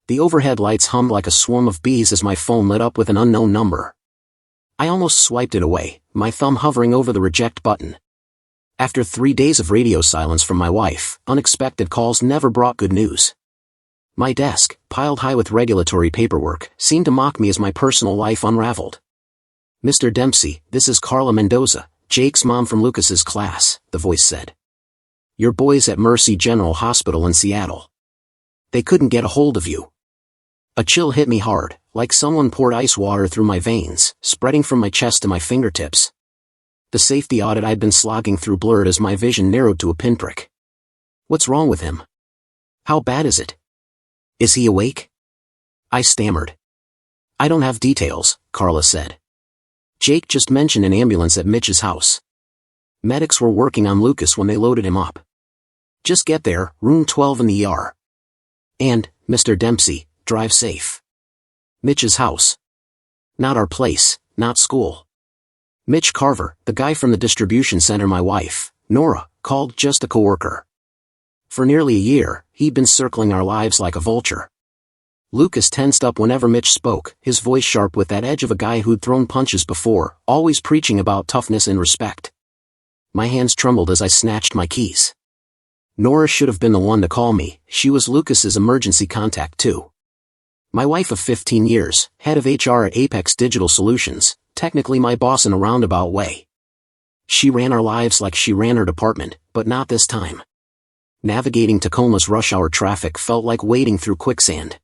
The overhead lights hummed like a swarm of bees as my phone lit up with an unknown number. I almost swiped it away, my thumb hovering over the reject button. After 3 days of radio silence from my wife, unexpected calls never brought good news. My desk, piled high with regulatory paperwork, seemed to mock me as my personal life unraveled. "Mr. Dempsey, this is Carla Mendoza, Jake's mom from Lucas's class," the voice said. "Your boy's at Mercy General Hospital in Seattle. They couldn't get a hold of you." A chill hit me hard, like someone poured ice water through my veins, spreading from my chest to my fingertips. The safety audit I'd been slogging through blurred as my vision narrowed to a pinprick. "What's wrong with him? How bad is it? Is he awake?" I stammered. "I don't have details," Carla said. "Jake just mentioned an ambulance at Mitch's house. Medics were working on Lucas when they loaded him up. Just get there, room 12 in the ER. And, Mr. Dempsey, drive safe. Mitch's house. Not our place, not school." Mitch Carver, the guy from the distribution center my wife, Nora, called just a coworker. For nearly a year, he'd been circling our lives like a vulture. Lucas tensed up whenever Mitch spoke, his voice sharp with that edge of a guy who'd thrown punches before, always preaching about toughness and respect. My hands trembled as I snatched my keys. Nora should have been the one to call me, she was Lucas's emergency contact too. My wife of 15 years, head of HR at Apex Digital Solutions, technically my boss in a roundabout way. She ran our lives like she ran her department, but not this time. Navigating Tacoma's rush hour traffic felt like wading through quicksand.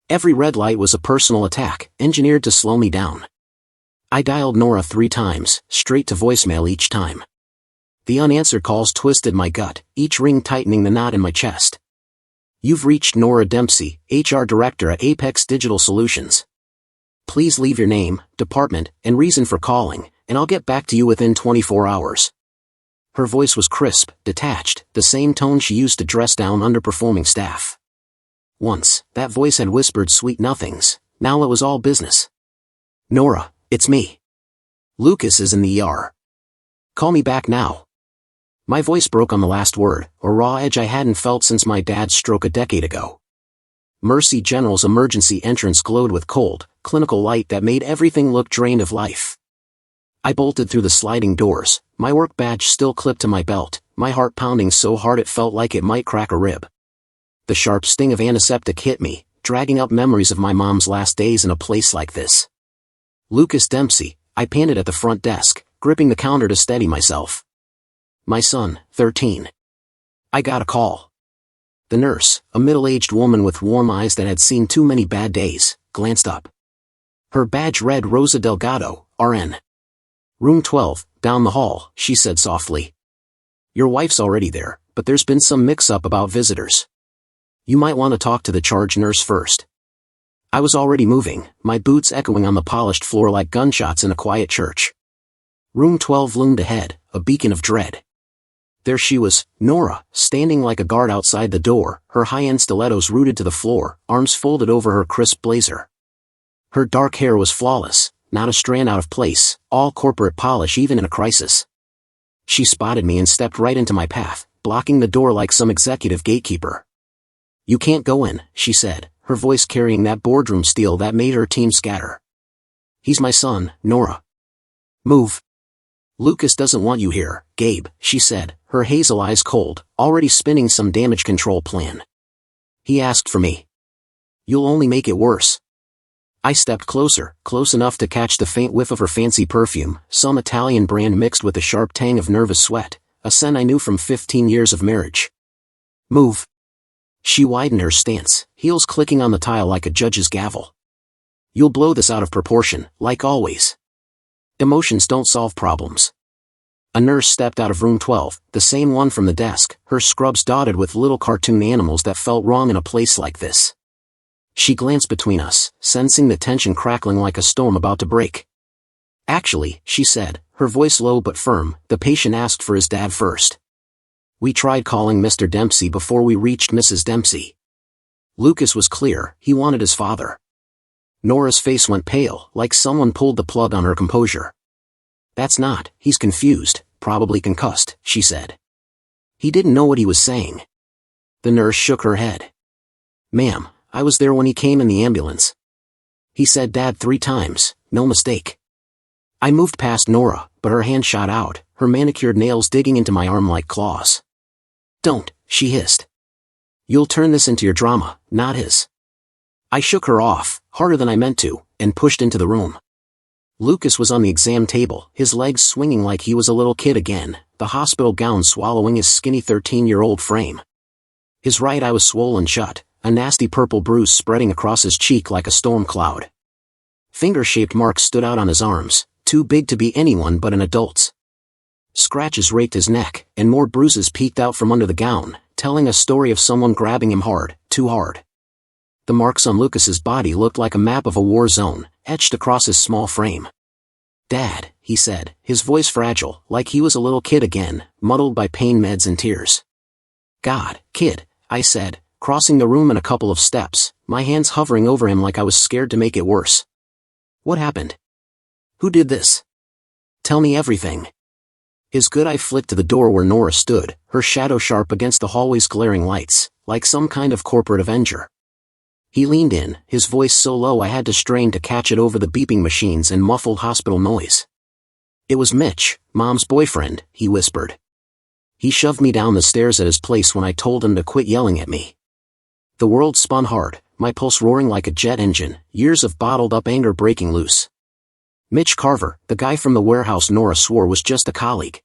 Every red light was a personal attack, engineered to slow me down. I dialed Nora 3 times, straight to voicemail each time. The unanswered calls twisted my gut, each ring tightening the knot in my chest. "You've reached Nora Dempsey, HR Director at Apex Digital Solutions. Please leave your name, department, and reason for calling, and I'll get back to you within 24 hours. Her voice was crisp, detached, the same tone she used to dress down underperforming staff. Once, that voice had whispered sweet nothings, now it was all business. "Nora, it's me. Lucas is in the ER. Call me back now." My voice broke on the last word, a raw edge I hadn't felt since my dad's stroke a decade ago. Mercy General's emergency entrance glowed with cold, clinical light that made everything look drained of life. I bolted through the sliding doors, my work badge still clipped to my belt, my heart pounding so hard it felt like it might crack a rib. The sharp sting of antiseptic hit me, dragging up memories of my mom's last days in a place like this. "Lucas Dempsey," I panted at the front desk, gripping the counter to steady myself. "My son, 13. I got a call." The nurse, a middle-aged woman with warm eyes that had seen too many bad days, glanced up. Her badge read Rosa Delgado, RN. "Room 12, down the hall," she said softly. "Your wife's already there, but there's been some mix-up about visitors. You might want to talk to the charge nurse first." I was already moving, my boots echoing on the polished floor like gunshots in a quiet church. Room 12 loomed ahead, a beacon of dread. There she was, Nora, standing like a guard outside the door, her high-end stilettos rooted to the floor, arms folded over her crisp blazer. Her dark hair was flawless, not a strand out of place, all corporate polish even in a crisis. She spotted me and stepped right into my path, blocking the door like some executive gatekeeper. "You can't go in," she said, her voice carrying that boardroom steel that made her team scatter. "He's my son, Nora. Move." "Lucas doesn't want you here, Gabe," she said, her hazel eyes cold, already spinning some damage control plan. "He asked for me. You'll only make it worse." I stepped closer, close enough to catch the faint whiff of her fancy perfume, some Italian brand mixed with a sharp tang of nervous sweat, a scent I knew from 15 years of marriage. "Move." She widened her stance, heels clicking on the tile like a judge's gavel. "You'll blow this out of proportion, like always. Emotions don't solve problems." A nurse stepped out of room 12, the same one from the desk, her scrubs dotted with little cartoon animals that felt wrong in a place like this. She glanced between us, sensing the tension crackling like a storm about to break. "Actually," she said, her voice low but firm, "the patient asked for his dad first. We tried calling Mr. Dempsey before we reached Mrs. Dempsey. Lucas was clear, he wanted his father." Nora's face went pale, like someone pulled the plug on her composure. "That's not, he's confused, probably concussed," she said. "He didn't know what he was saying." The nurse shook her head. "Ma'am, I was there when he came in the ambulance. He said Dad 3 times, no mistake. I moved past Nora, but her hand shot out, her manicured nails digging into my arm like claws. Don't, she hissed. You'll turn this into your drama, not his. I shook her off, harder than I meant to, and pushed into the room. Lucas was on the exam table, his legs swinging like he was a little kid again, the hospital gown swallowing his skinny 13-year-old frame. His right eye was swollen shut, a nasty purple bruise spreading across his cheek like a storm cloud. Finger-shaped marks stood out on his arms, too big to be anyone but an adult's. Scratches raked his neck, and more bruises peeked out from under the gown, telling a story of someone grabbing him hard, too hard. The marks on Lucas's body looked like a map of a war zone, etched across his small frame. Dad, he said, his voice fragile, like he was a little kid again, muddled by pain meds and tears. God, kid, I said, crossing the room in a couple of steps, my hands hovering over him like I was scared to make it worse. What happened? Who did this? Tell me everything. His good eye flicked to the door where Nora stood, her shadow sharp against the hallway's glaring lights, like some kind of corporate avenger. He leaned in, his voice so low I had to strain to catch it over the beeping machines and muffled hospital noise. It was Mitch, Mom's boyfriend, he whispered. He shoved me down the stairs at his place when I told him to quit yelling at me. The world spun hard, my pulse roaring like a jet engine, years of bottled-up anger breaking loose. Mitch Carver, the guy from the warehouse Nora swore was just a colleague.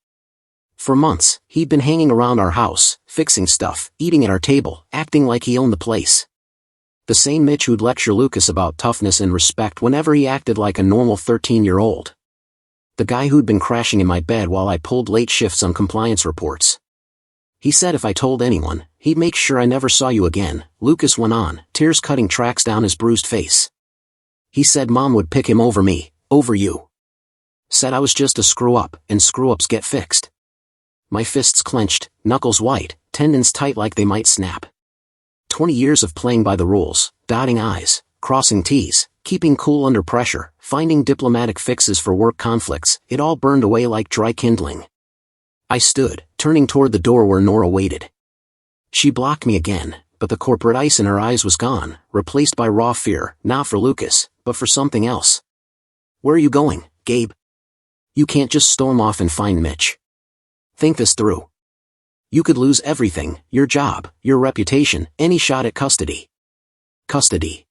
For months, he'd been hanging around our house, fixing stuff, eating at our table, acting like he owned the place. The same Mitch who'd lecture Lucas about toughness and respect whenever he acted like a normal 13-year-old. The guy who'd been crashing in my bed while I pulled late shifts on compliance reports. He said if I told anyone, he'd make sure I never saw you again, Lucas went on, tears cutting tracks down his bruised face. He said Mom would pick him over me, over you. Said I was just a screw-up, and screw-ups get fixed. My fists clenched, knuckles white, tendons tight like they might snap. 20 years of playing by the rules, dotting I's, crossing T's, keeping cool under pressure, finding diplomatic fixes for work conflicts, it all burned away like dry kindling. I stood, turning toward the door where Nora waited. She blocked me again, but the corporate ice in her eyes was gone, replaced by raw fear, not for Lucas, but for something else. Where are you going, Gabe? You can't just storm off and find Mitch. Think this through. You could lose everything, your job, your reputation, any shot at custody. Custody.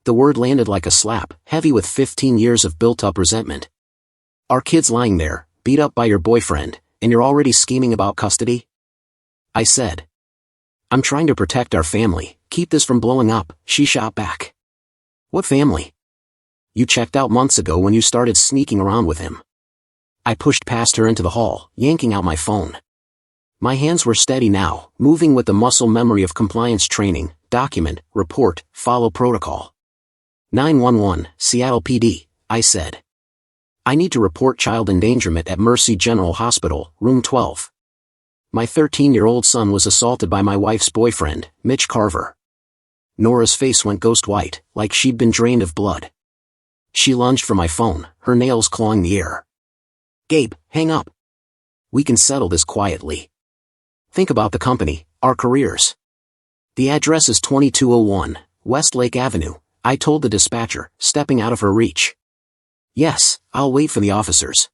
The word landed like a slap, heavy with 15 years of built-up resentment. Our kid's lying there, beat up by your boyfriend, and you're already scheming about custody? I said. I'm trying to protect our family, keep this from blowing up, she shot back. What family? You checked out months ago when you started sneaking around with him. I pushed past her into the hall, yanking out my phone. My hands were steady now, moving with the muscle memory of compliance training, document, report, follow protocol. 911, Seattle PD, I said. I need to report child endangerment at Mercy General Hospital, room 12. My 13-year-old son was assaulted by my wife's boyfriend, Mitch Carver. Nora's face went ghost white, like she'd been drained of blood. She lunged for my phone, her nails clawing the air. Gabe, hang up. We can settle this quietly. Think about the company, our careers. The address is 2201, Westlake Avenue, I told the dispatcher, stepping out of her reach. Yes, I'll wait for the officers.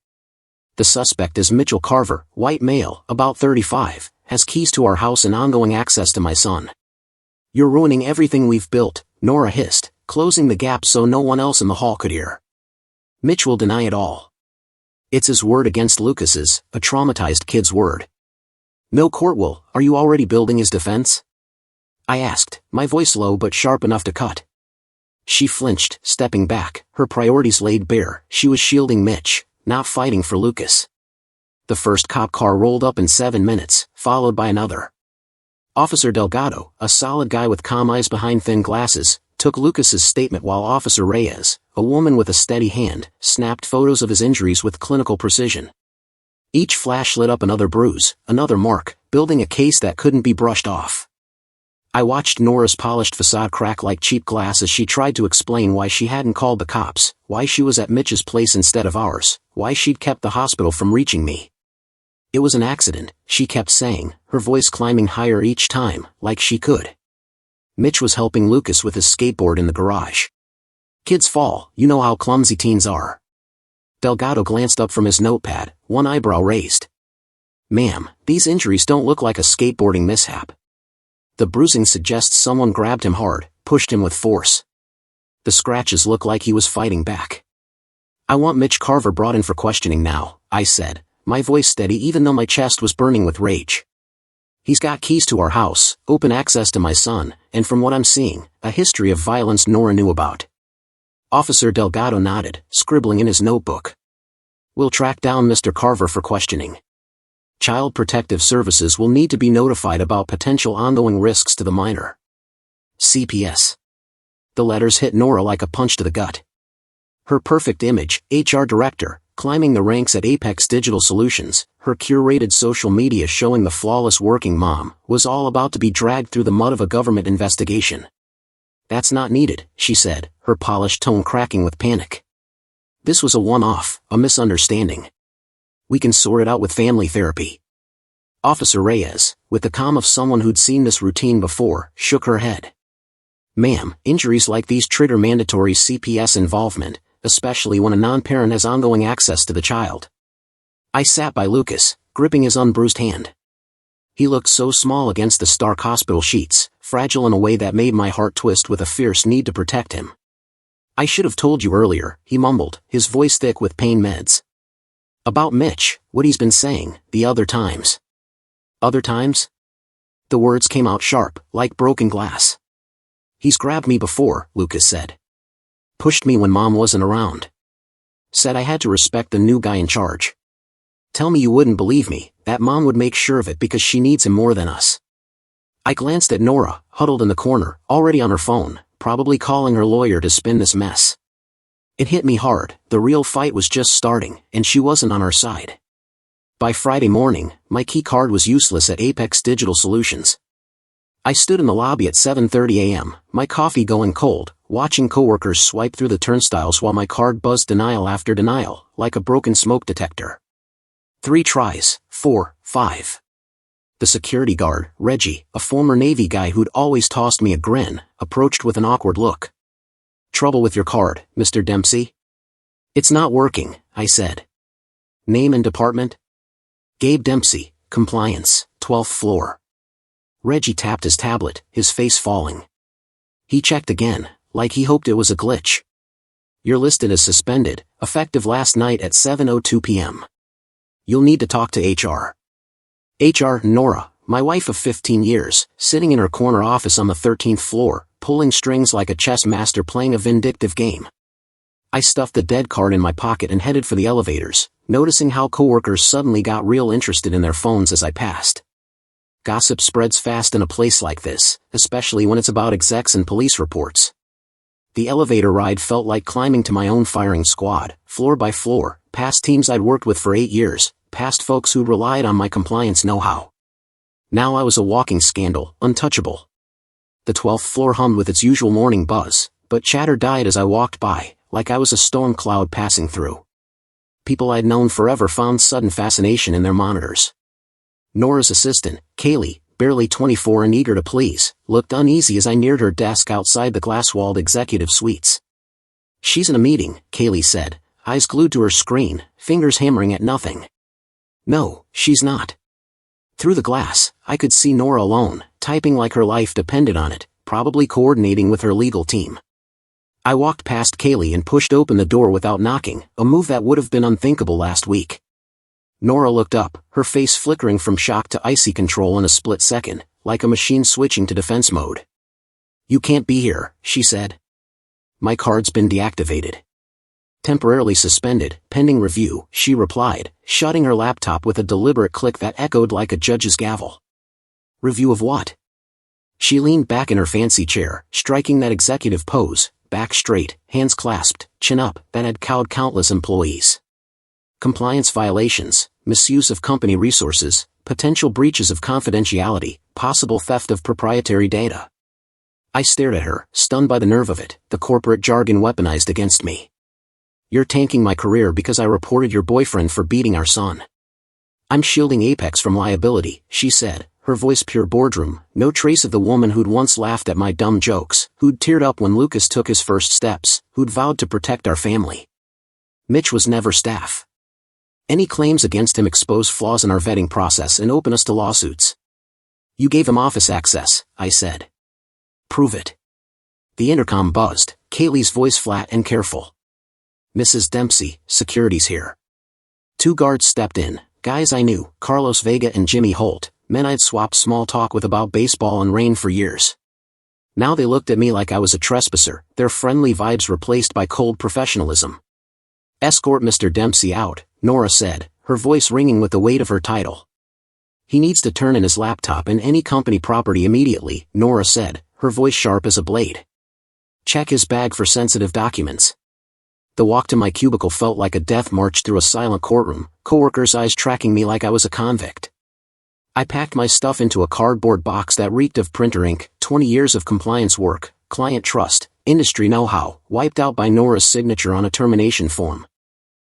The suspect is Mitchell Carver, white male, about 35, has keys to our house and ongoing access to my son. You're ruining everything we've built, Nora hissed, closing the gap so no one else in the hall could hear. Mitch will deny it all. It's his word against Lucas's, a traumatized kid's word. No court will. Are you already building his defense? I asked, my voice low but sharp enough to cut. She flinched, stepping back, her priorities laid bare. She was shielding Mitch, not fighting for Lucas. The first cop car rolled up in 7 minutes, followed by another. Officer Delgado, a solid guy with calm eyes behind thin glasses, took Lucas's statement while Officer Reyes, a woman with a steady hand, snapped photos of his injuries with clinical precision. Each flash lit up another bruise, another mark, building a case that couldn't be brushed off. I watched Nora's polished facade crack like cheap glass as she tried to explain why she hadn't called the cops, why she was at Mitch's place instead of ours, why she'd kept the hospital from reaching me. It was an accident, she kept saying, her voice climbing higher each time, like she could. Mitch was helping Lucas with his skateboard in the garage. Kids fall, you know how clumsy teens are. Delgado glanced up from his notepad, one eyebrow raised. Ma'am, these injuries don't look like a skateboarding mishap. The bruising suggests someone grabbed him hard, pushed him with force. The scratches look like he was fighting back. I want Mitch Carver brought in for questioning now, I said, my voice steady even though my chest was burning with rage. He's got keys to our house, open access to my son, and from what I'm seeing, a history of violence Nora knew about. Officer Delgado nodded, scribbling in his notebook. We'll track down Mr. Carver for questioning. Child Protective Services will need to be notified about potential ongoing risks to the minor. CPS. The letters hit Nora like a punch to the gut. Her perfect image, HR director, climbing the ranks at Apex Digital Solutions, her curated social media showing the flawless working mom, was all about to be dragged through the mud of a government investigation. That's not needed, she said, her polished tone cracking with panic. This was a one-off, a misunderstanding. We can sort it out with family therapy. Officer Reyes, with the calm of someone who'd seen this routine before, shook her head. Ma'am, injuries like these trigger mandatory CPS involvement, especially when a non-parent has ongoing access to the child. I sat by Lucas, gripping his unbruised hand. He looked so small against the stark hospital sheets, fragile in a way that made my heart twist with a fierce need to protect him. I should have told you earlier, he mumbled, his voice thick with pain meds. About Mitch, what he's been saying, the other times. Other times? The words came out sharp, like broken glass. He's grabbed me before, Lucas said. Pushed me when Mom wasn't around. Said I had to respect the new guy in charge. Tell me you wouldn't believe me, that Mom would make sure of it because she needs him more than us. I glanced at Nora, huddled in the corner, already on her phone, probably calling her lawyer to spin this mess. It hit me hard, the real fight was just starting, and she wasn't on our side. By Friday morning, my key card was useless at Apex Digital Solutions. I stood in the lobby at 7:30 a.m., my coffee going cold, watching coworkers swipe through the turnstiles while my card buzzed denial after denial, like a broken smoke detector. 3 tries, 4, 5. The security guard, Reggie, a former Navy guy who'd always tossed me a grin, approached with an awkward look. Trouble with your card, Mr. Dempsey? It's not working, I said. Name and department? Gabe Dempsey, compliance, 12th floor. Reggie tapped his tablet, his face falling. He checked again, like he hoped it was a glitch. You're listed as suspended, effective last night at 7:02 p.m. You'll need to talk to HR. HR, Nora, my wife of 15 years, sitting in her corner office on the 13th floor, pulling strings like a chess master playing a vindictive game. I stuffed the dead card in my pocket and headed for the elevators, noticing how coworkers suddenly got real interested in their phones as I passed. Gossip spreads fast in a place like this, especially when it's about execs and police reports. The elevator ride felt like climbing to my own firing squad, floor by floor, past teams I'd worked with for 8 years, past folks who relied on my compliance know-how. Now I was a walking scandal, untouchable. The 12th floor hummed with its usual morning buzz, but chatter died as I walked by, like I was a storm cloud passing through. People I'd known forever found sudden fascination in their monitors. Nora's assistant, Kaylee, barely 24 and eager to please, looked uneasy as I neared her desk outside the glass-walled executive suites. She's in a meeting, Kaylee said, eyes glued to her screen, fingers hammering at nothing. No, she's not. Through the glass, I could see Nora alone, typing like her life depended on it, probably coordinating with her legal team. I walked past Kaylee and pushed open the door without knocking, a move that would have been unthinkable last week. Nora looked up, her face flickering from shock to icy control in a split second, like a machine switching to defense mode. You can't be here, she said. My card's been deactivated. Temporarily suspended, pending review, she replied, shutting her laptop with a deliberate click that echoed like a judge's gavel. Review of what? She leaned back in her fancy chair, striking that executive pose, back straight, hands clasped, chin up, that had cowed countless employees. Compliance violations, misuse of company resources, potential breaches of confidentiality, possible theft of proprietary data. I stared at her, stunned by the nerve of it, the corporate jargon weaponized against me. You're tanking my career because I reported your boyfriend for beating our son. I'm shielding Apex from liability, she said, her voice pure boardroom, no trace of the woman who'd once laughed at my dumb jokes, who'd teared up when Lucas took his first steps, who'd vowed to protect our family. Mitch was never staff. Any claims against him expose flaws in our vetting process and open us to lawsuits. You gave him office access, I said. Prove it. The intercom buzzed, Kaylee's voice flat and careful. Mrs. Dempsey, security's here. 2 guards stepped in, guys I knew, Carlos Vega and Jimmy Holt, men I'd swapped small talk with about baseball and rain for years. Now they looked at me like I was a trespasser, their friendly vibes replaced by cold professionalism. Escort Mr. Dempsey out, Nora said, her voice ringing with the weight of her title. He needs to turn in his laptop and any company property immediately, Nora said, her voice sharp as a blade. Check his bag for sensitive documents. The walk to my cubicle felt like a death march through a silent courtroom, coworkers' eyes tracking me like I was a convict. I packed my stuff into a cardboard box that reeked of printer ink, 20 years of compliance work, client trust, industry know-how, wiped out by Nora's signature on a termination form.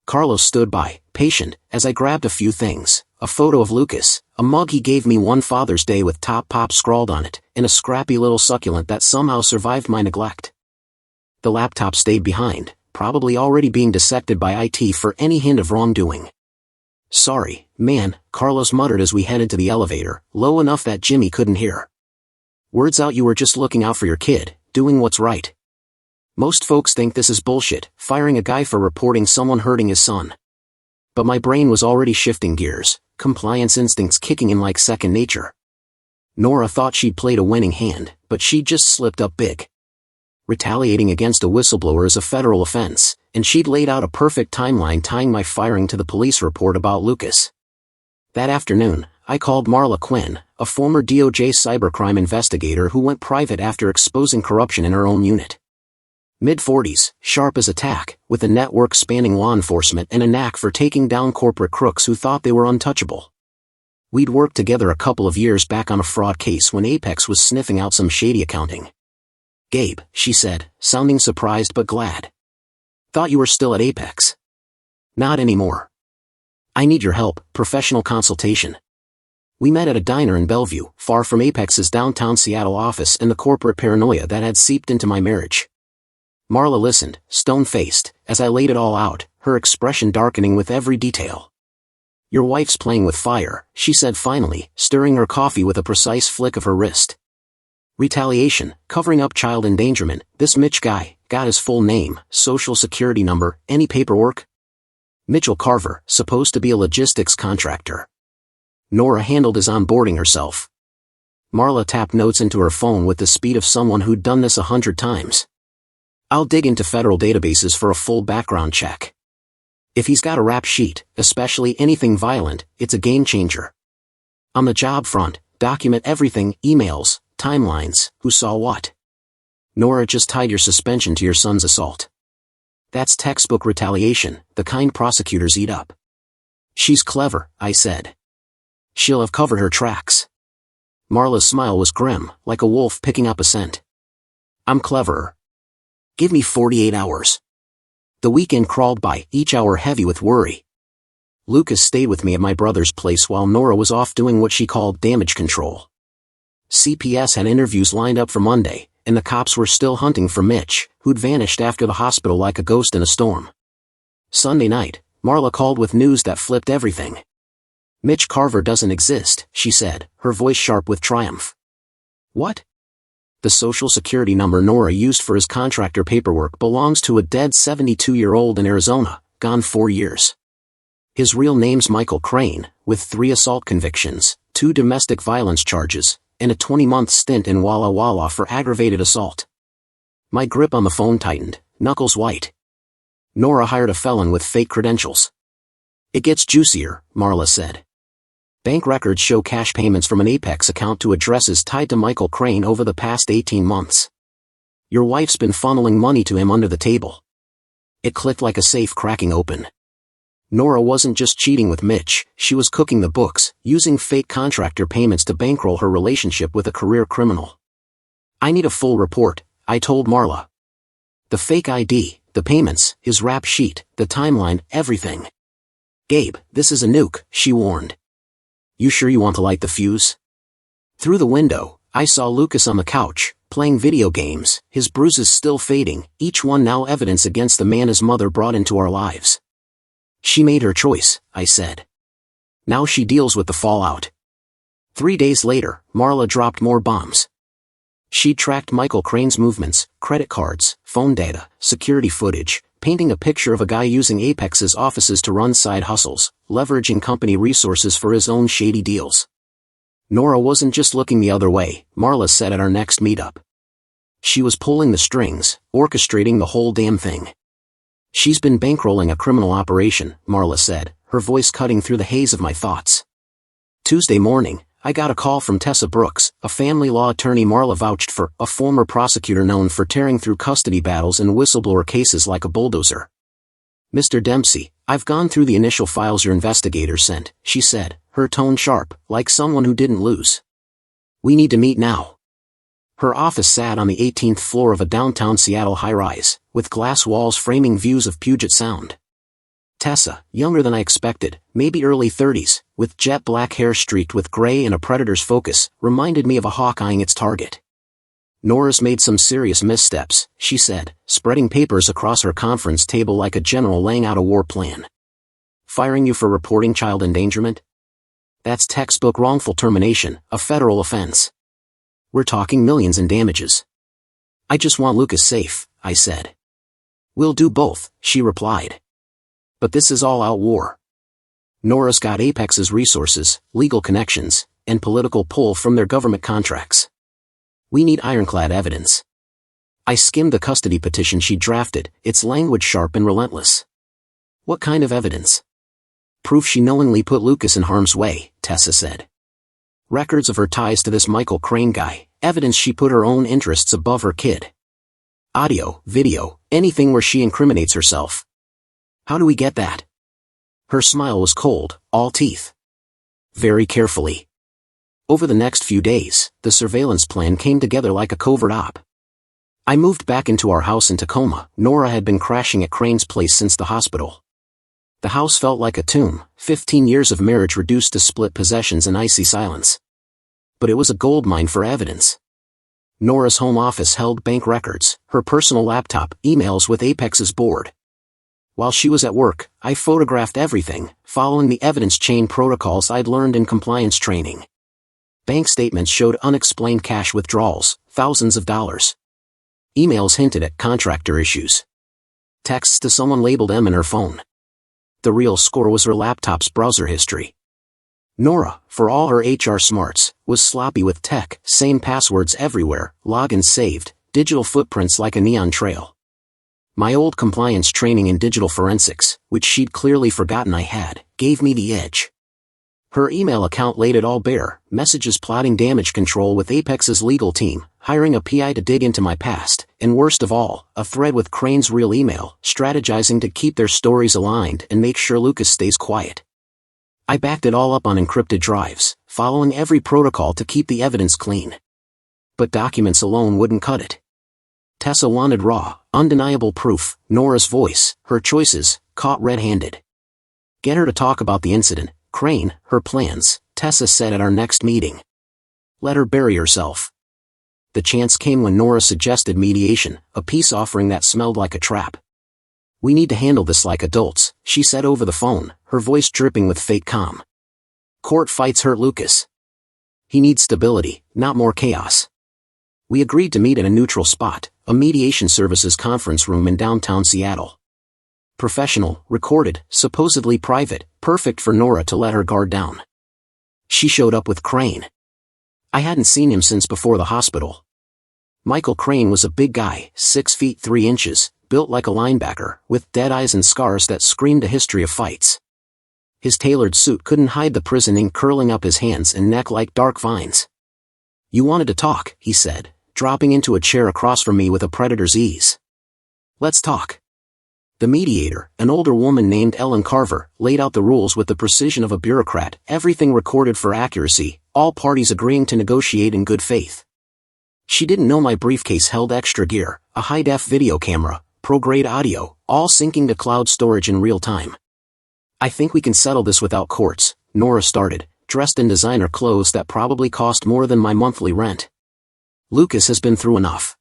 Carlos stood by, patient, as I grabbed a few things, a photo of Lucas, a mug he gave me one Father's Day with Top Pop scrawled on it, and a scrappy little succulent that somehow survived my neglect. The laptop stayed behind, probably already being dissected by IT for any hint of wrongdoing. Sorry, man, Carlos muttered as we headed to the elevator, low enough that Jimmy couldn't hear. Words out you were just looking out for your kid, doing what's right. Most folks think this is bullshit, firing a guy for reporting someone hurting his son. But my brain was already shifting gears, compliance instincts kicking in like second nature. Nora thought she'd played a winning hand, but she'd just slipped up big. Retaliating against a whistleblower is a federal offense, and she'd laid out a perfect timeline tying my firing to the police report about Lucas. That afternoon, I called Marla Quinn, a former DOJ cybercrime investigator who went private after exposing corruption in her own unit. Mid-40s, sharp as a tack, with a network spanning law enforcement and a knack for taking down corporate crooks who thought they were untouchable. We'd worked together a couple of years back on a fraud case when Apex was sniffing out some shady accounting. Gabe, she said, sounding surprised but glad. Thought you were still at Apex. Not anymore. I need your help, professional consultation. We met at a diner in Bellevue, far from Apex's downtown Seattle office and the corporate paranoia that had seeped into my marriage. Marla listened, stone-faced, as I laid it all out, her expression darkening with every detail. Your wife's playing with fire, she said finally, stirring her coffee with a precise flick of her wrist. Retaliation, covering up child endangerment, this Mitch guy, got his full name, social security number, any paperwork? Mitchell Carver, supposed to be a logistics contractor. Nora handled his onboarding herself. Marla tapped notes into her phone with the speed of someone who'd done this 100 times. I'll dig into federal databases for a full background check. If he's got a rap sheet, especially anything violent, it's a game changer. On the job front, document everything, emails, timelines, who saw what. Nora just tied your suspension to your son's assault. That's textbook retaliation, the kind prosecutors eat up. She's clever, I said. She'll have covered her tracks. Marla's smile was grim, like a wolf picking up a scent. I'm cleverer. Give me 48 hours. The weekend crawled by, each hour heavy with worry. Lucas stayed with me at my brother's place while Nora was off doing what she called damage control. CPS had interviews lined up for Monday, and the cops were still hunting for Mitch, who'd vanished after the hospital like a ghost in a storm. Sunday night, Marla called with news that flipped everything. Mitch Carver doesn't exist, she said, her voice sharp with triumph. What? The social security number Nora used for his contractor paperwork belongs to a dead 72-year-old in Arizona, gone 4 years. His real name's Michael Crane, with 3 assault convictions, 2 domestic violence charges, and a 20-month stint in Walla Walla for aggravated assault. My grip on the phone tightened, knuckles white. Nora hired a felon with fake credentials. It gets juicier, Marla said. Bank records show cash payments from an Apex account to addresses tied to Michael Crane over the past 18 months. Your wife's been funneling money to him under the table. It clicked like a safe cracking open. Nora wasn't just cheating with Mitch, she was cooking the books, using fake contractor payments to bankroll her relationship with a career criminal. I need a full report, I told Marla. The fake ID, the payments, his rap sheet, the timeline, everything. Gabe, this is a nuke, she warned. You sure you want to light the fuse? Through the window, I saw Lucas on the couch, playing video games, his bruises still fading, each one now evidence against the man his mother brought into our lives. She made her choice, I said. Now she deals with the fallout. 3 days later, Marla dropped more bombs. She tracked Michael Crane's movements, credit cards, phone data, security footage, painting a picture of a guy using Apex's offices to run side hustles, leveraging company resources for his own shady deals. Nora wasn't just looking the other way, Marla said at our next meetup. She was pulling the strings, orchestrating the whole damn thing. She's been bankrolling a criminal operation, Marla said, her voice cutting through the haze of my thoughts. Tuesday morning, I got a call from Tessa Brooks, a family law attorney Marla vouched for, a former prosecutor known for tearing through custody battles and whistleblower cases like a bulldozer. Mr. Dempsey, I've gone through the initial files your investigator sent, she said, her tone sharp, like someone who didn't lose. We need to meet now. Her office sat on the 18th floor of a downtown Seattle high-rise, with glass walls framing views of Puget Sound. Tessa, younger than I expected, maybe early 30s, with jet black hair streaked with gray and a predator's focus, reminded me of a hawk eyeing its target. Nora's made some serious missteps, she said, spreading papers across her conference table like a general laying out a war plan. Firing you for reporting child endangerment? That's textbook wrongful termination, a federal offense. We're talking millions in damages. I just want Lucas safe, I said. We'll do both, she replied. But this is all-out war. Nora's got Apex's resources, legal connections, and political pull from their government contracts. We need ironclad evidence. I skimmed the custody petition she drafted, its language sharp and relentless. What kind of evidence? Proof she knowingly put Lucas in harm's way, Tessa said. Records of her ties to this Michael Crane guy, evidence she put her own interests above her kid. Audio, video, anything where she incriminates herself. How do we get that? Her smile was cold, all teeth. Very carefully. Over the next few days, the surveillance plan came together like a covert op. I moved back into our house in Tacoma. Nora had been crashing at Crane's place since the hospital. The house felt like a tomb, 15 years of marriage reduced to split possessions and icy silence. But it was a goldmine for evidence. Nora's home office held bank records, her personal laptop, emails with Apex's board. While she was at work, I photographed everything, following the evidence chain protocols I'd learned in compliance training. Bank statements showed unexplained cash withdrawals, thousands of dollars. Emails hinted at contractor issues. Texts to someone labeled M in her phone. The real score was her laptop's browser history. Nora, for all her HR smarts, was sloppy with tech, same passwords everywhere, logins saved, digital footprints like a neon trail. My old compliance training in digital forensics, which she'd clearly forgotten I had, gave me the edge. Her email account laid it all bare, messages plotting damage control with Apex's legal team, hiring a PI to dig into my past, and worst of all, a thread with Crane's real email, strategizing to keep their stories aligned and make sure Lucas stays quiet. I backed it all up on encrypted drives, following every protocol to keep the evidence clean. But documents alone wouldn't cut it. Tessa wanted raw, undeniable proof, Nora's voice, her choices, caught red-handed. Get her to talk about the incident, Crane, her plans, Tessa said at our next meeting. Let her bury herself. The chance came when Nora suggested mediation, a peace offering that smelled like a trap. We need to handle this like adults, she said over the phone, her voice dripping with fake calm. Court fights hurt Lucas. He needs stability, not more chaos. We agreed to meet at a neutral spot, a mediation services conference room in downtown Seattle. Professional, recorded, supposedly private, perfect for Nora to let her guard down. She showed up with Crane. I hadn't seen him since before the hospital. Michael Crane was a big guy, 6 feet 3 inches, built like a linebacker, with dead eyes and scars that screamed a history of fights. His tailored suit couldn't hide the prison ink curling up his hands and neck like dark vines. You wanted to talk, he said, dropping into a chair across from me with a predator's ease. Let's talk. The mediator, an older woman named Ellen Carver, laid out the rules with the precision of a bureaucrat, everything recorded for accuracy, all parties agreeing to negotiate in good faith. She didn't know my briefcase held extra gear, a high-def video camera, pro-grade audio, all syncing to cloud storage in real time. I think we can settle this without courts, Nora started, dressed in designer clothes that probably cost more than my monthly rent. Lucas has been through enough.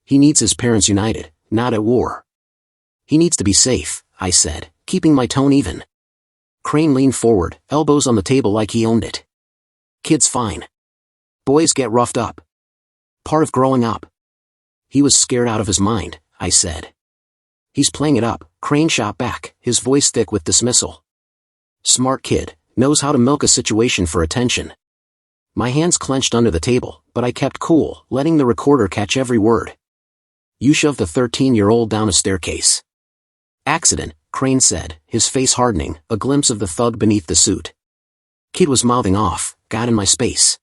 He needs his parents united, not at war. He needs to be safe, I said, keeping my tone even. Crane leaned forward, elbows on the table like he owned it. Kid's fine. Boys get roughed up. Part of growing up. He was scared out of his mind, I said. He's playing it up, Crane shot back, his voice thick with dismissal. Smart kid, knows how to milk a situation for attention. My hands clenched under the table, but I kept cool, letting the recorder catch every word. You shoved the 13-year-old down a staircase. Accident, Crane said, his face hardening, a glimpse of the thug beneath the suit. Kid was mouthing off, got in my space.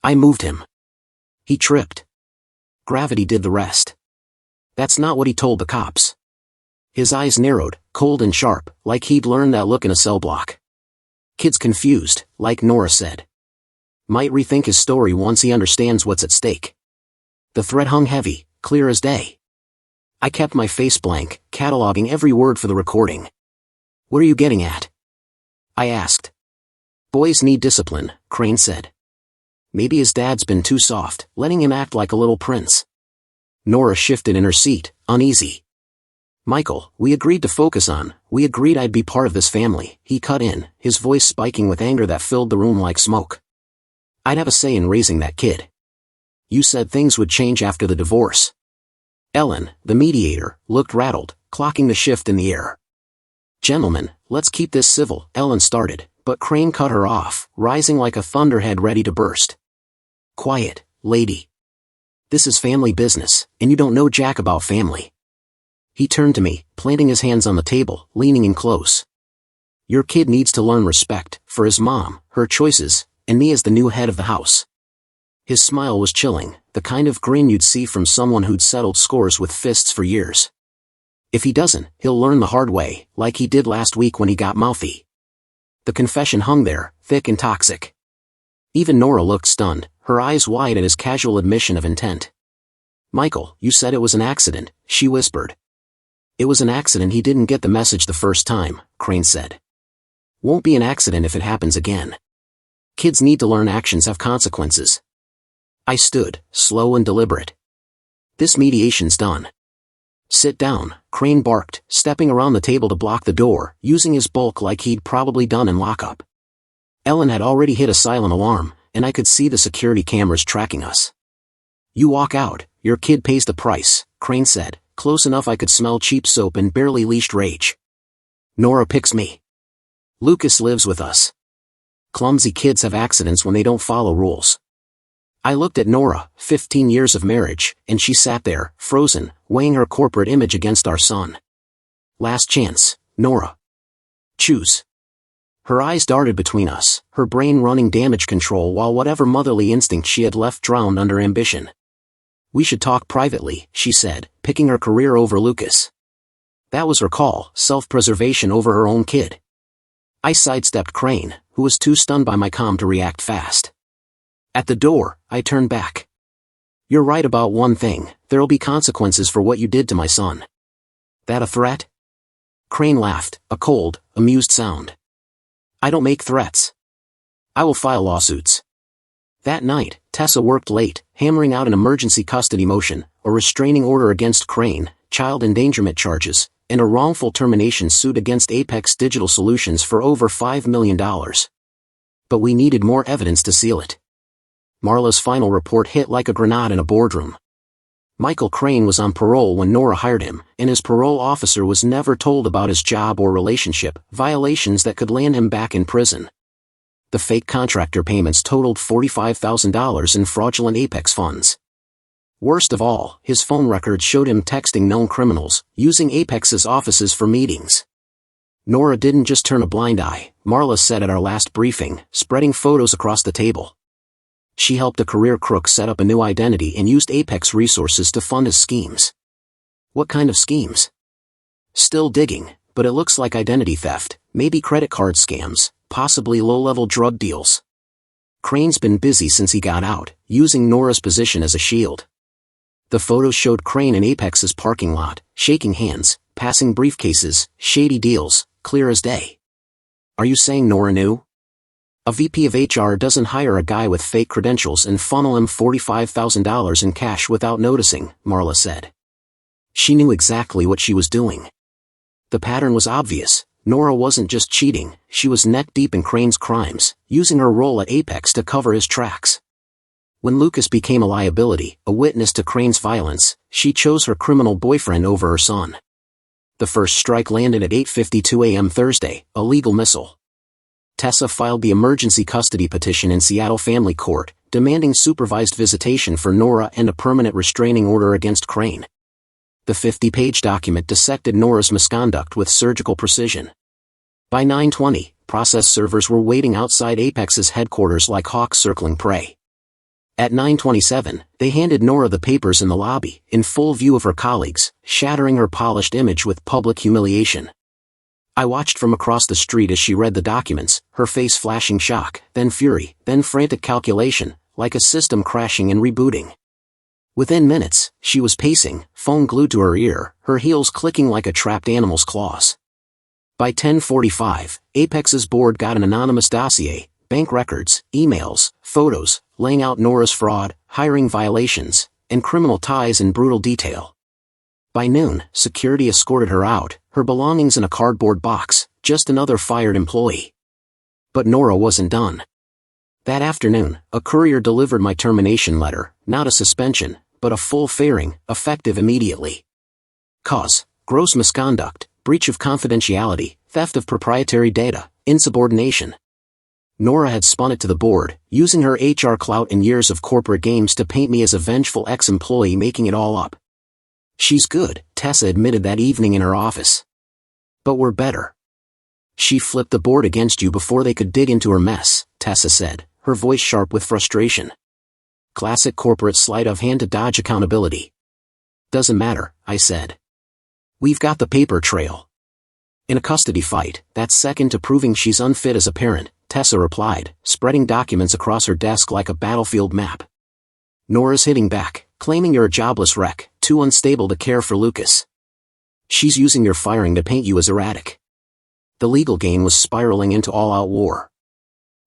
I moved him. He tripped. Gravity did the rest. That's not what he told the cops. His eyes narrowed, cold and sharp, like he'd learned that look in a cell block. Kid's confused, like Nora said. Might rethink his story once he understands what's at stake. The threat hung heavy, clear as day. I kept my face blank, cataloging every word for the recording. What are you getting at? I asked. Boys need discipline, Crane said. Maybe his dad's been too soft, letting him act like a little prince. Nora shifted in her seat, uneasy. Michael, we agreed I'd be part of this family, he cut in, his voice spiking with anger that filled the room like smoke. I'd have a say in raising that kid. You said things would change after the divorce. Ellen, the mediator, looked rattled, clocking the shift in the air. Gentlemen, let's keep this civil, Ellen started, but Crane cut her off, rising like a thunderhead ready to burst. Quiet, lady. This is family business, and you don't know jack about family. He turned to me, planting his hands on the table, leaning in close. Your kid needs to learn respect, for his mom, her choices, and me as the new head of the house. His smile was chilling, the kind of grin you'd see from someone who'd settled scores with fists for years. If he doesn't, he'll learn the hard way, like he did last week when he got mouthy. The confession hung there, thick and toxic. Even Nora looked stunned, her eyes wide at his casual admission of intent. Michael, you said it was an accident, she whispered. It was an accident. He didn't get the message the first time, Crane said. Won't be an accident if it happens again. Kids need to learn actions have consequences. I stood, slow and deliberate. This mediation's done. Sit down, Crane barked, stepping around the table to block the door, using his bulk like he'd probably done in lockup. Ellen had already hit a silent alarm, and I could see the security cameras tracking us. You walk out, your kid pays the price, Crane said, close enough I could smell cheap soap and barely leashed rage. Nora picks me. Lucas lives with us. Clumsy kids have accidents when they don't follow rules. I looked at Nora, 15 years of marriage, and she sat there, frozen, weighing her corporate image against our son. Last chance, Nora. Choose. Her eyes darted between us, her brain running damage control while whatever motherly instinct she had left drowned under ambition. We should talk privately, she said, picking her career over Lucas. That was her call, self-preservation over her own kid. I sidestepped Crane, who was too stunned by my calm to react fast. At the door, I turned back. You're right about one thing, there'll be consequences for what you did to my son. That a threat? Crane laughed, a cold, amused sound. I don't make threats. I will file lawsuits. That night, Tessa worked late, hammering out an emergency custody motion, a restraining order against Crane, child endangerment charges, and a wrongful termination suit against Apex Digital Solutions for over $5 million. But we needed more evidence to seal it. Marla's final report hit like a grenade in a boardroom. Michael Crane was on parole when Nora hired him, and his parole officer was never told about his job or relationship violations that could land him back in prison. The fake contractor payments totaled $45,000 in fraudulent Apex funds. Worst of all, his phone records showed him texting known criminals, using Apex's offices for meetings. Nora didn't just turn a blind eye, Marla said at our last briefing, spreading photos across the table. She helped a career crook set up a new identity and used Apex resources to fund his schemes. What kind of schemes? Still digging, but it looks like identity theft, maybe credit card scams, possibly low-level drug deals. Crane's been busy since he got out, using Nora's position as a shield. The photos showed Crane in Apex's parking lot, shaking hands, passing briefcases, shady deals, clear as day. Are you saying Nora knew? A VP of HR doesn't hire a guy with fake credentials and funnel him $45,000 in cash without noticing, Marla said. She knew exactly what she was doing. The pattern was obvious. Nora wasn't just cheating, she was neck-deep in Crane's crimes, using her role at Apex to cover his tracks. When Lucas became a liability, a witness to Crane's violence, she chose her criminal boyfriend over her son. The first strike landed at 8:52 a.m. Thursday, a legal missile. Tessa filed the emergency custody petition in Seattle Family Court, demanding supervised visitation for Nora and a permanent restraining order against Crane. The 50-page document dissected Nora's misconduct with surgical precision. By 9:20, process servers were waiting outside Apex's headquarters like hawks circling prey. At 9:27, they handed Nora the papers in the lobby, in full view of her colleagues, shattering her polished image with public humiliation. I watched from across the street as she read the documents, her face flashing shock, then fury, then frantic calculation, like a system crashing and rebooting. Within minutes, she was pacing, phone glued to her ear, her heels clicking like a trapped animal's claws. By 10:45, Apex's board got an anonymous dossier, bank records, emails, photos, laying out Nora's fraud, hiring violations, and criminal ties in brutal detail. By noon, security escorted her out, her belongings in a cardboard box, just another fired employee. But Nora wasn't done. That afternoon, a courier delivered my termination letter, not a suspension, but a full fairing, effective immediately. Cause: gross misconduct, breach of confidentiality, theft of proprietary data, insubordination. Nora had spun it to the board, using her HR clout and years of corporate games to paint me as a vengeful ex-employee making it all up. She's good, Tessa admitted that evening in her office. But we're better. She flipped the board against you before they could dig into her mess, Tessa said, her voice sharp with frustration. Classic corporate sleight of hand to dodge accountability. Doesn't matter, I said. We've got the paper trail. In a custody fight, that's second to proving she's unfit as a parent, Tessa replied, spreading documents across her desk like a battlefield map. Nora's hitting back, claiming you're a jobless wreck, too unstable to care for Lucas. She's using your firing to paint you as erratic. The legal game was spiraling into all-out war.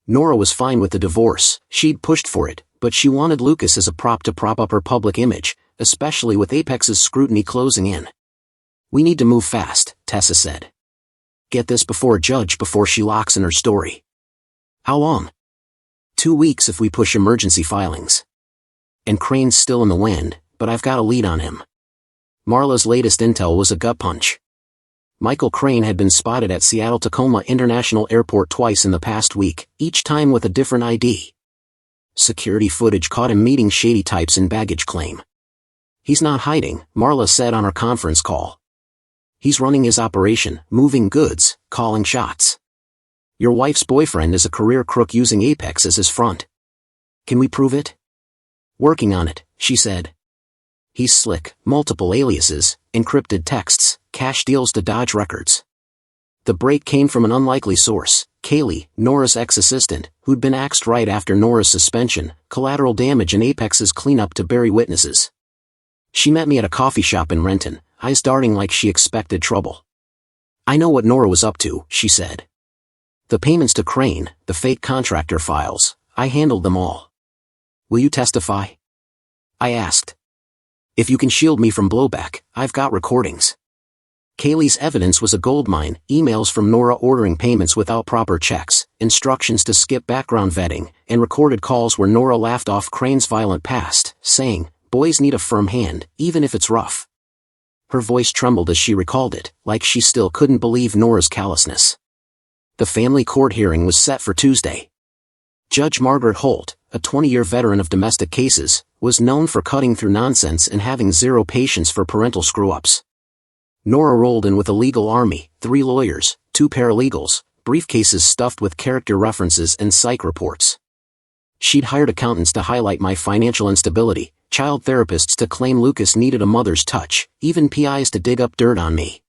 Nora was fine with the divorce, she'd pushed for it, but she wanted Lucas as a prop to prop up her public image, especially with Apex's scrutiny closing in. We need to move fast, Tessa said. Get this before a judge before she locks in her story. How long? 2 weeks if we push emergency filings. And Crane's still in the wind, but I've got a lead on him. Marla's latest intel was a gut punch. Michael Crane had been spotted at Seattle-Tacoma International Airport twice in the past week, each time with a different ID. Security footage caught him meeting shady types in baggage claim. He's not hiding, Marla said on our conference call. He's running his operation, moving goods, calling shots. Your wife's boyfriend is a career crook using Apex as his front. Can we prove it? Working on it, she said. He's slick, multiple aliases, encrypted texts, cash deals to dodge records. The break came from an unlikely source, Kaylee, Nora's ex-assistant, who'd been axed right after Nora's suspension, collateral damage and Apex's cleanup to bury witnesses. She met me at a coffee shop in Renton, eyes darting like she expected trouble. I know what Nora was up to, she said. The payments to Crane, the fake contractor files, I handled them all. Will you testify? I asked. If you can shield me from blowback, I've got recordings. Kaylee's evidence was a goldmine, emails from Nora ordering payments without proper checks, instructions to skip background vetting, and recorded calls where Nora laughed off Crane's violent past, saying, boys need a firm hand, even if it's rough. Her voice trembled as she recalled it, like she still couldn't believe Nora's callousness. The family court hearing was set for Tuesday. Judge Margaret Holt, a 20-year veteran of domestic cases, was known for cutting through nonsense and having zero patience for parental screw-ups. Nora rolled in with a legal army, 3 lawyers, 2 paralegals, briefcases stuffed with character references and psych reports. She'd hired accountants to highlight my financial instability, child therapists to claim Lucas needed a mother's touch, even PIs to dig up dirt on me.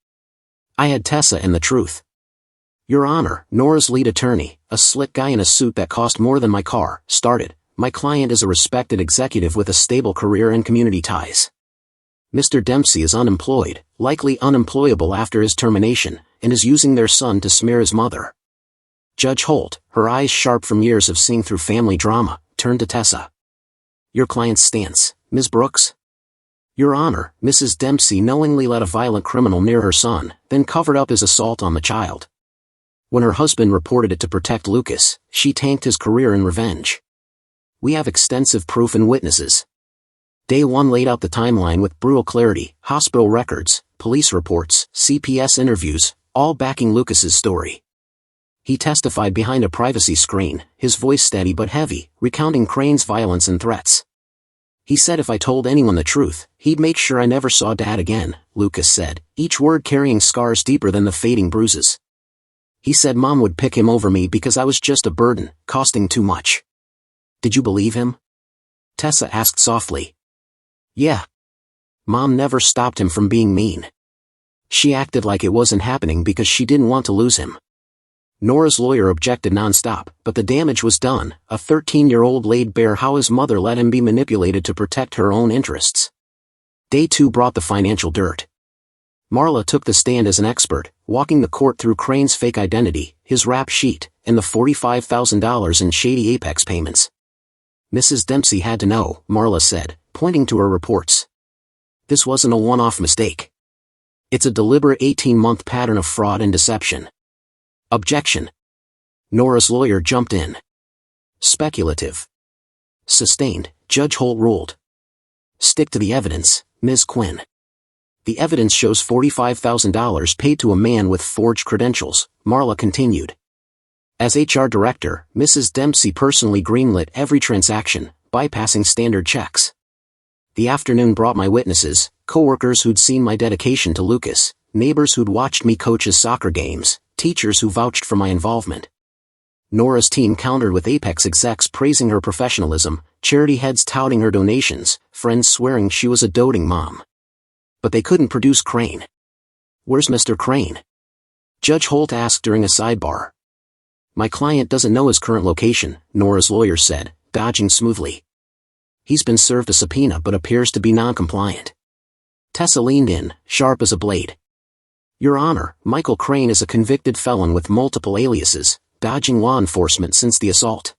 I had Tessa and the truth. Your Honor, Nora's lead attorney, a slick guy in a suit that cost more than my car, started. My client is a respected executive with a stable career and community ties. Mr. Dempsey is unemployed, likely unemployable after his termination, and is using their son to smear his mother. Judge Holt, her eyes sharp from years of seeing through family drama, turned to Tessa. Your client's stance, Ms. Brooks? Your Honor, Mrs. Dempsey knowingly let a violent criminal near her son, then covered up his assault on the child. When her husband reported it to protect Lucas, she tanked his career in revenge. We have extensive proof and witnesses. Day 1 laid out the timeline with brutal clarity, hospital records, police reports, CPS interviews, all backing Lucas's story. He testified behind a privacy screen, his voice steady but heavy, recounting Crane's violence and threats. He said if I told anyone the truth, he'd make sure I never saw Dad again, Lucas said, each word carrying scars deeper than the fading bruises. He said Mom would pick him over me because I was just a burden, costing too much. Did you believe him? Tessa asked softly. Yeah. Mom never stopped him from being mean. She acted like it wasn't happening because she didn't want to lose him. Nora's lawyer objected nonstop, but the damage was done. A 13-year-old laid bare how his mother let him be manipulated to protect her own interests. Day 2 brought the financial dirt. Marla took the stand as an expert, walking the court through Crane's fake identity, his rap sheet, and the $45,000 in shady Apex payments. Mrs. Dempsey had to know, Marla said, pointing to her reports. This wasn't a one-off mistake. It's a deliberate 18-month pattern of fraud and deception. Objection. Nora's lawyer jumped in. Speculative. Sustained, Judge Holt ruled. Stick to the evidence, Ms. Quinn. The evidence shows $45,000 paid to a man with forged credentials, Marla continued. As HR director, Mrs. Dempsey personally greenlit every transaction, bypassing standard checks. The afternoon brought my witnesses, coworkers who'd seen my dedication to Lucas, neighbors who'd watched me coach his soccer games, teachers who vouched for my involvement. Nora's team countered with Apex execs praising her professionalism, charity heads touting her donations, friends swearing she was a doting mom. But they couldn't produce Crane. Where's Mr. Crane? Judge Holt asked during a sidebar. My client doesn't know his current location, Nora's lawyer said, dodging smoothly. He's been served a subpoena but appears to be non-compliant. Tessa leaned in, sharp as a blade. Your Honor, Michael Crane is a convicted felon with multiple aliases, dodging law enforcement since the assault.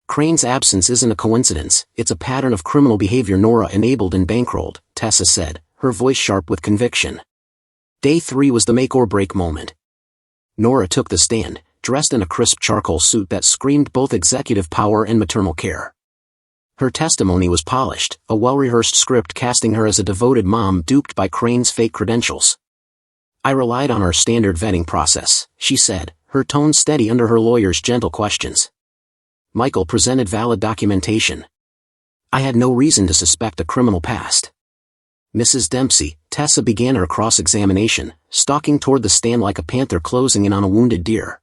Crane's absence isn't a coincidence, it's a pattern of criminal behavior Nora enabled and bankrolled, Tessa said, her voice sharp with conviction. Day 3 was the make-or-break moment. Nora took the stand, dressed in a crisp charcoal suit that screamed both executive power and maternal care. Her testimony was polished, a well-rehearsed script casting her as a devoted mom duped by Crane's fake credentials. I relied on our standard vetting process, she said, her tone steady under her lawyer's gentle questions. Michael presented valid documentation. I had no reason to suspect a criminal past. Mrs. Dempsey, Tessa began her cross-examination, stalking toward the stand like a panther closing in on a wounded deer.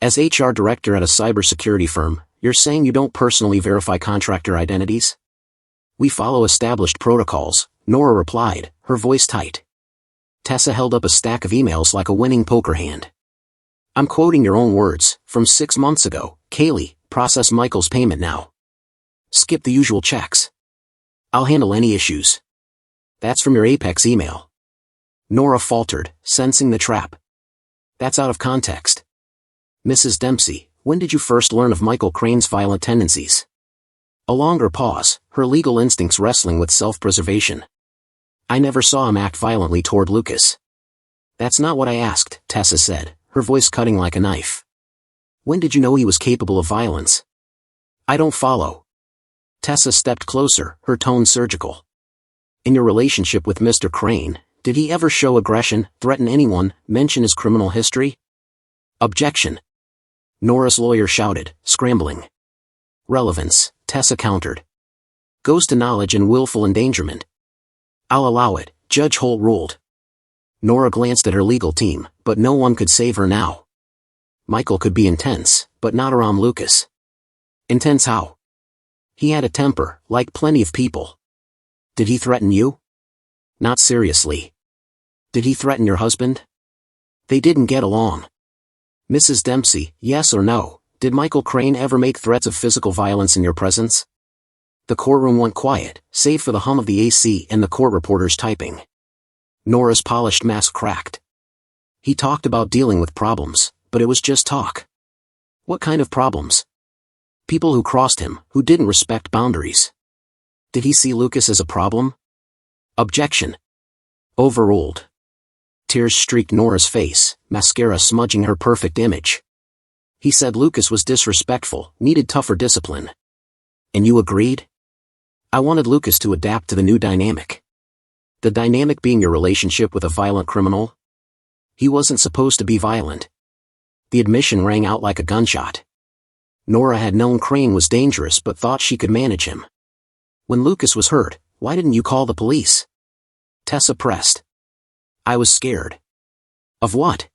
As HR director at a cybersecurity firm, you're saying you don't personally verify contractor identities? We follow established protocols, Nora replied, her voice tight. Tessa held up a stack of emails like a winning poker hand. I'm quoting your own words, from 6 months ago, Kaylee, process Michael's payment now. Skip the usual checks. I'll handle any issues. That's from your Apex email. Nora faltered, sensing the trap. That's out of context. Mrs. Dempsey, when did you first learn of Michael Crane's violent tendencies? A longer pause, her legal instincts wrestling with self-preservation. I never saw him act violently toward Lucas. That's not what I asked, Tessa said, her voice cutting like a knife. When did you know he was capable of violence? I don't follow. Tessa stepped closer, her tone surgical. In your relationship with Mr. Crane, did he ever show aggression, threaten anyone, mention his criminal history? Objection. Nora's lawyer shouted, scrambling. Relevance, Tessa countered. Goes to knowledge and willful endangerment. I'll allow it, Judge Holt ruled. Nora glanced at her legal team, but no one could save her now. Michael could be intense, but not around Lucas. Intense how? He had a temper, like plenty of people. Did he threaten you? Not seriously. Did he threaten your husband? They didn't get along. Mrs. Dempsey, yes or no, did Michael Crane ever make threats of physical violence in your presence? The courtroom went quiet, save for the hum of the AC and the court reporters typing. Nora's polished mask cracked. He talked about dealing with problems, but it was just talk. What kind of problems? People who crossed him, who didn't respect boundaries. Did he see Lucas as a problem? Objection. Overruled. Tears streaked Nora's face, mascara smudging her perfect image. He said Lucas was disrespectful, needed tougher discipline. And you agreed? I wanted Lucas to adapt to the new dynamic. The dynamic being your relationship with a violent criminal? He wasn't supposed to be violent. The admission rang out like a gunshot. Nora had known Crane was dangerous but thought she could manage him. When Lucas was hurt, why didn't you call the police? Tessa pressed. I was scared. Of what?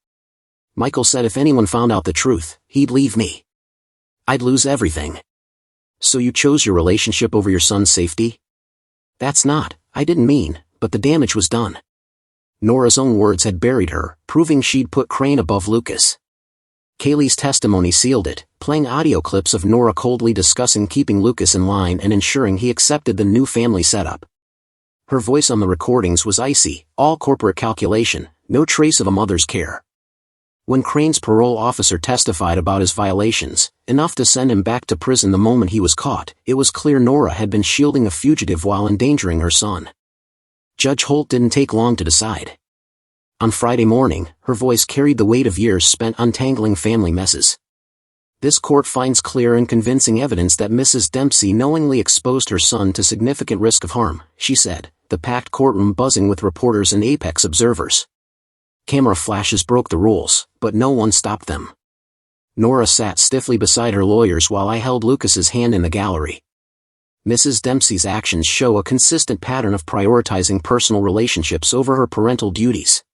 Michael said if anyone found out the truth, he'd leave me. I'd lose everything. So you chose your relationship over your son's safety? That's not, I didn't mean, but the damage was done. Nora's own words had buried her, proving she'd put Crane above Lucas. Kaylee's testimony sealed it, playing audio clips of Nora coldly discussing keeping Lucas in line and ensuring he accepted the new family setup. Her voice on the recordings was icy, all corporate calculation, no trace of a mother's care. When Crane's parole officer testified about his violations, enough to send him back to prison the moment he was caught, it was clear Nora had been shielding a fugitive while endangering her son. Judge Holt didn't take long to decide. On Friday morning, her voice carried the weight of years spent untangling family messes. This court finds clear and convincing evidence that Mrs. Dempsey knowingly exposed her son to significant risk of harm, she said, the packed courtroom buzzing with reporters and apex observers. Camera flashes broke the rules, but no one stopped them. Nora sat stiffly beside her lawyers while I held Lucas's hand in the gallery. Mrs. Dempsey's actions show a consistent pattern of prioritizing personal relationships over her parental duties.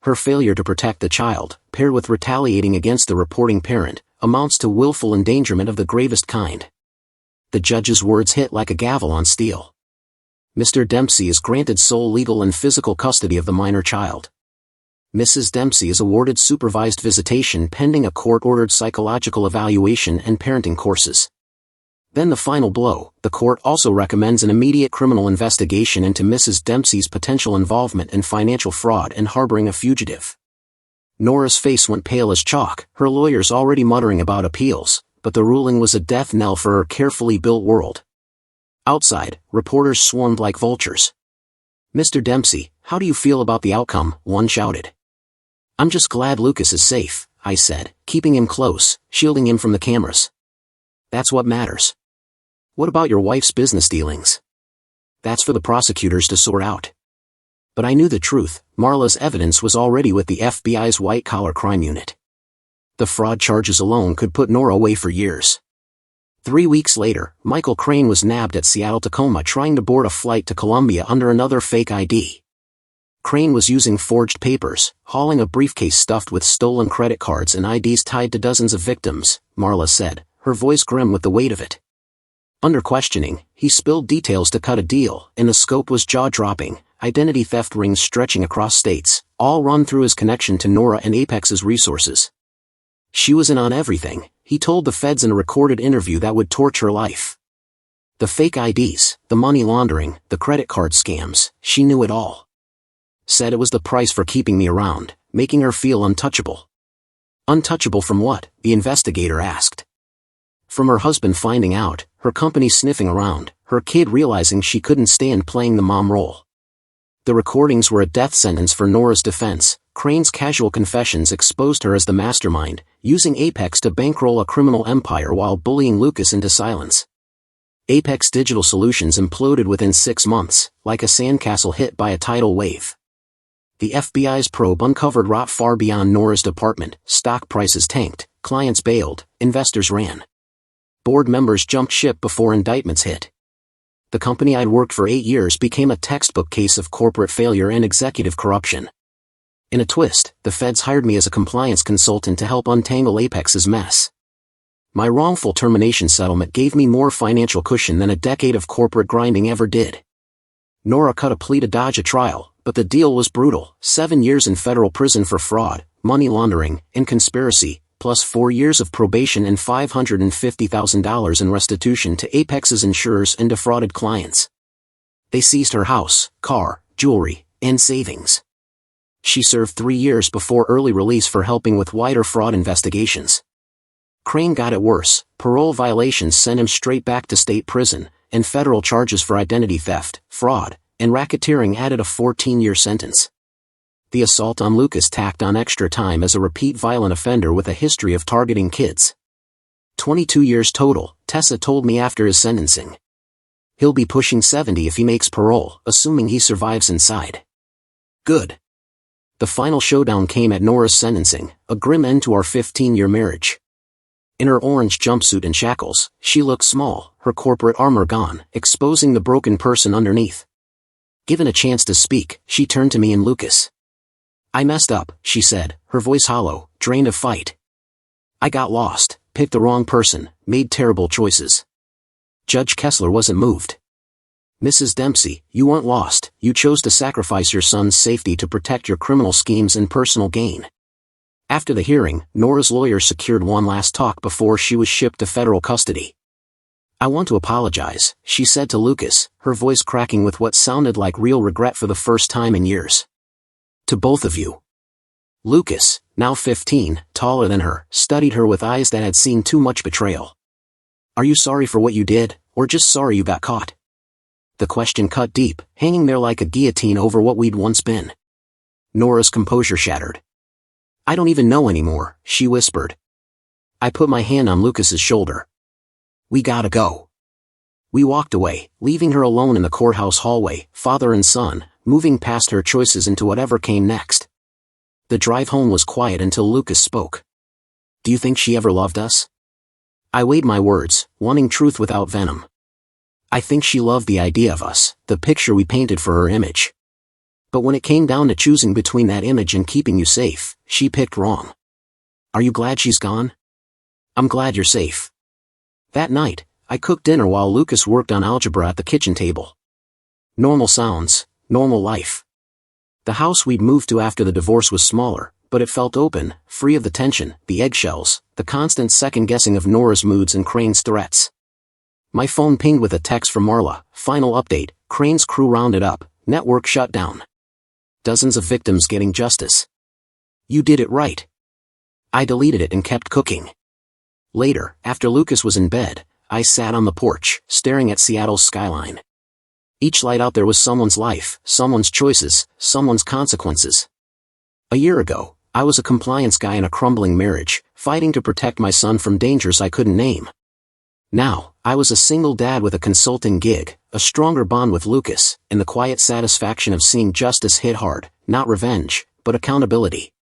Her failure to protect the child, paired with retaliating against the reporting parent, amounts to willful endangerment of the gravest kind. The judge's words hit like a gavel on steel. Mr. Dempsey is granted sole legal and physical custody of the minor child. Mrs. Dempsey is awarded supervised visitation pending a court-ordered psychological evaluation and parenting courses. Then the final blow, the court also recommends an immediate criminal investigation into Mrs. Dempsey's potential involvement in financial fraud and harboring a fugitive. Nora's face went pale as chalk, her lawyers already muttering about appeals, but the ruling was a death knell for her carefully built world. Outside, reporters swarmed like vultures. Mr. Dempsey, how do you feel about the outcome? One shouted. I'm just glad Lucas is safe, I said, keeping him close, shielding him from the cameras. That's what matters. What about your wife's business dealings? That's for the prosecutors to sort out. But I knew the truth, Marla's evidence was already with the FBI's white-collar crime unit. The fraud charges alone could put Nora away for years. 3 weeks later, Michael Crane was nabbed at Seattle-Tacoma trying to board a flight to Colombia under another fake ID. Crane was using forged papers, hauling a briefcase stuffed with stolen credit cards and IDs tied to dozens of victims, Marla said, her voice grim with the weight of it. Under questioning, he spilled details to cut a deal, and the scope was jaw-dropping, identity theft rings stretching across states, all run through his connection to Nora and Apex's resources. She was in on everything, he told the feds in a recorded interview that would torch her life. The fake IDs, the money laundering, the credit card scams, she knew it all. Said it was the price for keeping me around, making her feel untouchable. Untouchable from what? The investigator asked. From her husband finding out, her company sniffing around, her kid realizing she couldn't stand playing the mom role. The recordings were a death sentence for Nora's defense. Crane's casual confessions exposed her as the mastermind, using Apex to bankroll a criminal empire while bullying Lucas into silence. Apex Digital Solutions imploded within 6 months, like a sandcastle hit by a tidal wave. The FBI's probe uncovered rot far beyond Nora's department, stock prices tanked, clients bailed, investors ran. Board members jumped ship before indictments hit. The company I'd worked for 8 years became a textbook case of corporate failure and executive corruption. In a twist, the feds hired me as a compliance consultant to help untangle Apex's mess. My wrongful termination settlement gave me more financial cushion than a decade of corporate grinding ever did. Nora cut a plea to dodge a trial, but the deal was brutal: 7 years in federal prison for fraud, money laundering, and conspiracy, plus 4 years of probation and $550,000 in restitution to Apex's insurers and defrauded clients. They seized her house, car, jewelry, and savings. She served 3 years before early release for helping with wider fraud investigations. Crane got it worse. Parole violations sent him straight back to state prison, and federal charges for identity theft, fraud, and racketeering added a 14-year sentence. The assault on Lucas tacked on extra time as a repeat violent offender with a history of targeting kids. 22 years total, Tessa told me after his sentencing. He'll be pushing 70 if he makes parole, assuming he survives inside. Good. The final showdown came at Nora's sentencing, a grim end to our 15-year marriage. In her orange jumpsuit and shackles, she looked small, her corporate armor gone, exposing the broken person underneath. Given a chance to speak, she turned to me and Lucas. I messed up, she said, her voice hollow, drained of fight. I got lost, picked the wrong person, made terrible choices. Judge Kessler wasn't moved. Mrs. Dempsey, you weren't lost, you chose to sacrifice your son's safety to protect your criminal schemes and personal gain. After the hearing, Nora's lawyer secured one last talk before she was shipped to federal custody. I want to apologize, she said to Lucas, her voice cracking with what sounded like real regret for the first time in years. To both of you. Lucas, now 15, taller than her, studied her with eyes that had seen too much betrayal. Are you sorry for what you did, or just sorry you got caught? The question cut deep, hanging there like a guillotine over what we'd once been. Nora's composure shattered. I don't even know anymore, she whispered. I put my hand on Lucas's shoulder. We gotta go. We walked away, leaving her alone in the courthouse hallway, father and son, moving past her choices into whatever came next. The drive home was quiet until Lucas spoke. Do you think she ever loved us? I weighed my words, wanting truth without venom. I think she loved the idea of us, the picture we painted for her image. But when it came down to choosing between that image and keeping you safe, she picked wrong. Are you glad she's gone? I'm glad you're safe. That night, I cooked dinner while Lucas worked on algebra at the kitchen table. Normal sounds, normal life. The house we'd moved to after the divorce was smaller, but it felt open, free of the tension, the eggshells, the constant second-guessing of Nora's moods and Crane's threats. My phone pinged with a text from Marla, final update, Crane's crew rounded up, network shut down. Dozens of victims getting justice. You did it right. I deleted it and kept cooking. Later, after Lucas was in bed, I sat on the porch, staring at Seattle's skyline. Each light out there was someone's life, someone's choices, someone's consequences. A year ago, I was a compliance guy in a crumbling marriage, fighting to protect my son from dangers I couldn't name. Now, I was a single dad with a consulting gig, a stronger bond with Lucas, and the quiet satisfaction of seeing justice hit hard, not revenge, but accountability.